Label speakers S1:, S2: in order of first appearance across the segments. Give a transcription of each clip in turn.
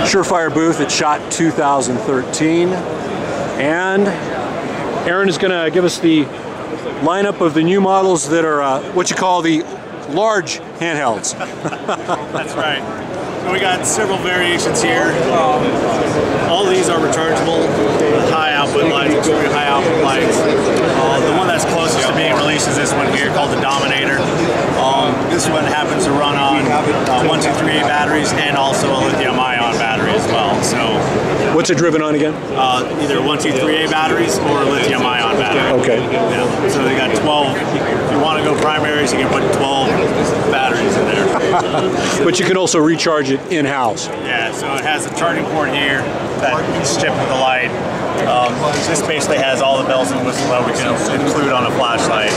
S1: Surefire booth at SHOT 2013. And Aaron is going to give us the lineup of the new models that are what you call the large handhelds.
S2: That's right. So we got several variations here. All of these are rechargeable, high output lights, extremely high output lights. The one that's closest to being released is this one here called the Dominator. This one happens to run on 1238 batteries and also a lithium-ion battery as well. So,
S1: what's it driven on again?
S2: Either 1238 batteries or lithium-ion battery.
S1: Okay.
S2: Yeah. So they got 12. If you want to go primaries, you can put 12 batteries in there.
S1: But you can also recharge it in-house.
S2: Yeah. So it has a charging port here that is shipped with the light. This basically has all the bells and whistles that we can include on a flashlight.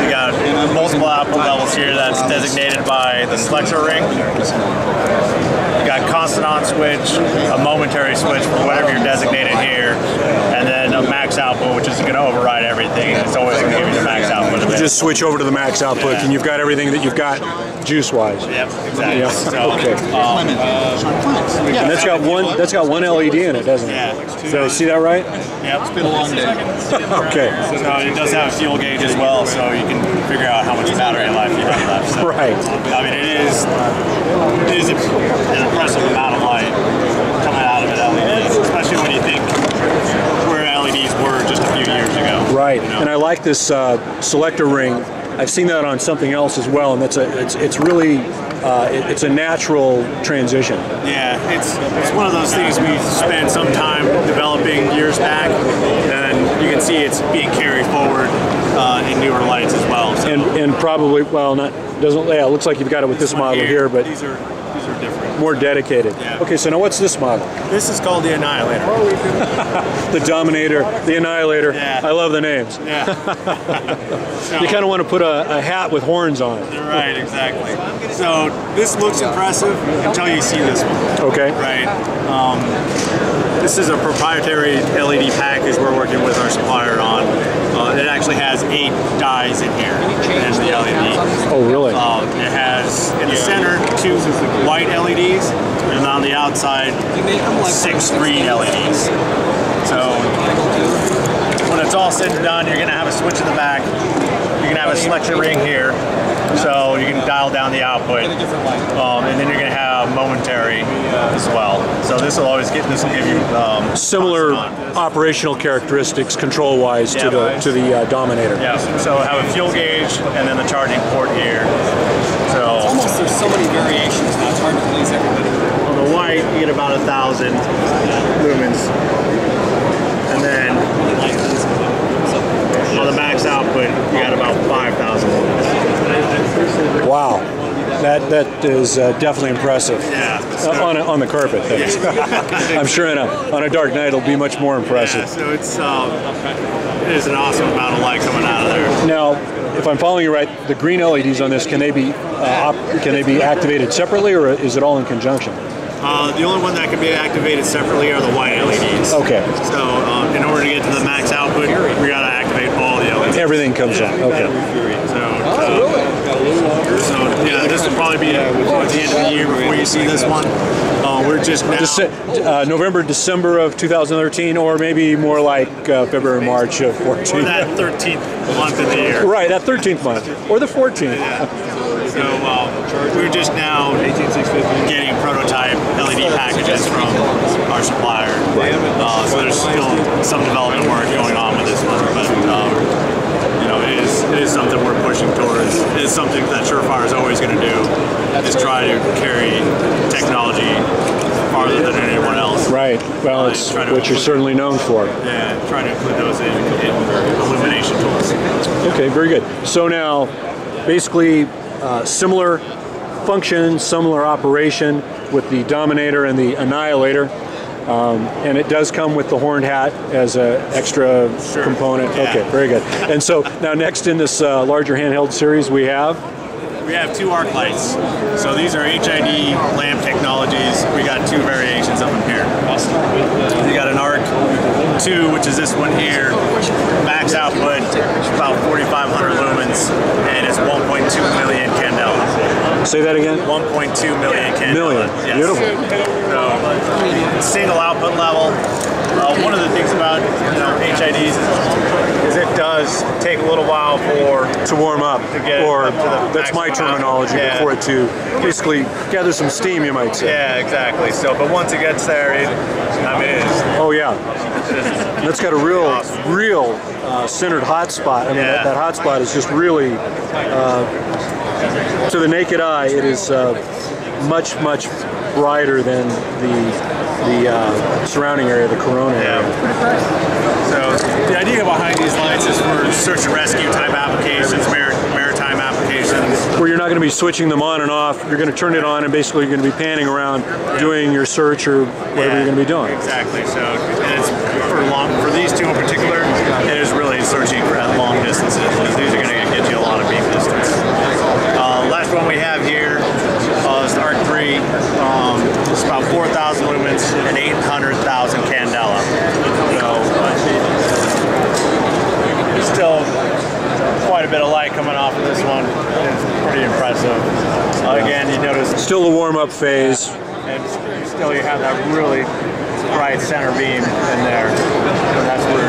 S2: You got multiple output levels here that's designated by the selector ring. You got constant on switch, a momentary switch for whatever you're designated here, and then a max output, which is going to override everything. It's always going to give you the max output.
S1: You just switch over to the max output, and you've got everything that you've got juice-wise.
S2: Yep, exactly.
S1: Yeah.
S2: So,
S1: okay. And that's got one LED in it, doesn't it?
S2: Yeah.
S1: Did I see that right?
S2: Yep. It's been a long day.
S1: Okay.
S2: So it does have a fuel gauge as well, so you can figure out how much battery life you have left. So,
S1: right.
S2: I mean, it is an impressive amount of light coming out of an LED, especially when you think where LEDs were just a few years ago.
S1: Right. You know? And I like this selector ring. I've seen that on something else as well, and it's really it's a natural transition.
S2: Yeah, it's one of those things we spent some time developing years back, and you can see it's being carried forward in newer lights as well. So.
S1: And probably, well, not doesn't. Yeah, it looks like you've got it with this model here, but
S2: these are different.
S1: More dedicated.
S2: Yeah.
S1: Okay, so now what's this model?
S2: This is called the Annihilator.
S1: The Dominator, the Annihilator.
S2: Yeah.
S1: I love the names.
S2: Yeah. So,
S1: you kind of want to put a hat with horns on it.
S2: Right, exactly. So this looks impressive until you see this one.
S1: Okay.
S2: Right. This is a proprietary LED package we're working with our supplier on. It actually has 8 dies in here in the LED.
S1: Oh, really?
S2: It has in the center 2 white LEDs, and on the outside 6 green LEDs. So when it's all said and done, you're going to have a switch in the back. You're going to have a selection ring here, so you can dial down the output, and then you're going to have momentary as well. So this will give you
S1: similar operational characteristics, control-wise, to the Dominator.
S2: Yeah. So have a fuel gauge and then the charging port here. So
S3: it's almost there's so many variations now. It's hard to please everybody.
S2: On the white, you get about 1,000 lumens, and then on the max output, you got about 5,000 lumens.
S1: Wow, that is definitely impressive.
S2: Yeah.
S1: On the carpet, I'm sure on a dark night it'll be much more impressive.
S2: Yeah, so it is an awesome amount of light coming out of there.
S1: Now, if I'm following you right, the green LEDs on this, can they be activated separately, or is it all in conjunction?
S2: The only one that can be activated separately are the white LEDs.
S1: Okay.
S2: So in order to get to the max output, we got to activate all the LEDs.
S1: Everything comes on. Okay.
S2: So yeah, this will probably be towards the end of the year before you see this one. We're just now
S1: November, December of 2013, or maybe more like February, March of 14.
S2: Or that 13th month of the year.
S1: Right, that 13th month, or the 14th.
S2: Yeah. So we're just now getting prototype LED packages from our supplier. So there's still some development work going on with this one, but you know, it is something we're pushing towards. It is something that Surefire is always going to do, is try to carry technology farther than anyone else.
S1: Right. Well, it's what you're certainly known for.
S2: Yeah, trying to include those in illumination tools.
S1: Okay, very good. So now, basically, similar function, similar operation with the Dominator and the Annihilator. And it does come with the horned hat as an extra component.
S2: Yeah.
S1: Okay, very good. And so now next in this larger handheld series we have
S2: 2 arc lights. So these are HID lamp technologies. We got 2 variations of them here. You got an arc 2, which is this one here. Max output about 4,500 lumens, and it's 1.2 million candela.
S1: Say that again?
S2: 1.2 million candela.
S1: Million.
S2: Yes.
S1: Beautiful.
S2: So single output level. One of the things about HIDs is it does take a little while
S1: to warm up,
S2: to get
S1: or
S2: up to the
S1: that's my terminology,
S2: yeah.
S1: for it to basically gather some steam, you might say.
S2: Yeah, exactly. So, but once it gets there, it is.
S1: Oh yeah, that's got a real centered hot spot. I mean,
S2: Yeah.
S1: that hot spot is just really, to the naked eye, it is much brighter than the surrounding area, the corona area.
S2: So the idea behind these lights is for search and rescue type applications, maritime applications.
S1: Where you're not going to be switching them on and off, you're going to turn it on and basically you're going to be panning around doing your search or whatever you're going to be doing.
S2: Exactly. So and it's for these two in particular, it is really searching for at long distances. These are going to get you a lot of beam distance. Last one we have here is the Arc 3. It's about 4,000 lumens and 800,000 candela. So still quite a bit of light coming off of this one. It's pretty impressive. Again, you notice
S1: still the warm-up phase.
S2: And still you have that really bright center beam in there. And that's where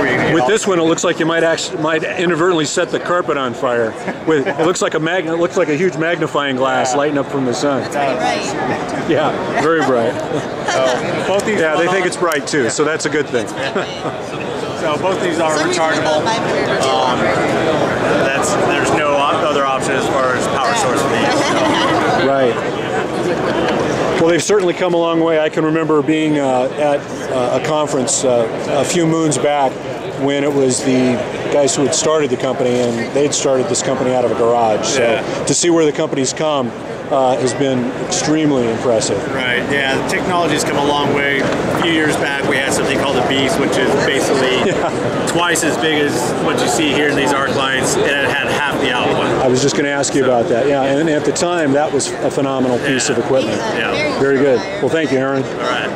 S2: you get
S1: with this one, it looks like you might inadvertently set the carpet on fire. It looks like a huge magnifying glass lighting up from the sun. Yeah, very bright.
S2: So both these
S1: they think it's bright too, so that's a good thing.
S2: So both these are rechargeable. There's no other option as far as power source for these.
S1: Right. Well, they've certainly come a long way. I can remember being at a conference a few moons back when it was the guys who had started the company, and they'd started this company out of a garage. So to see where the company's come has been extremely impressive.
S2: Right, yeah, the technology's come a long way. A few years back we had something called the Beast, which is basically twice as big as what you see here in these arc lights, and it had half the output.
S1: I was just going to ask you about that. Yeah, and at the time that was a phenomenal piece of equipment.
S2: Yeah.
S1: Very good. Well, thank you, Aaron.
S2: All right.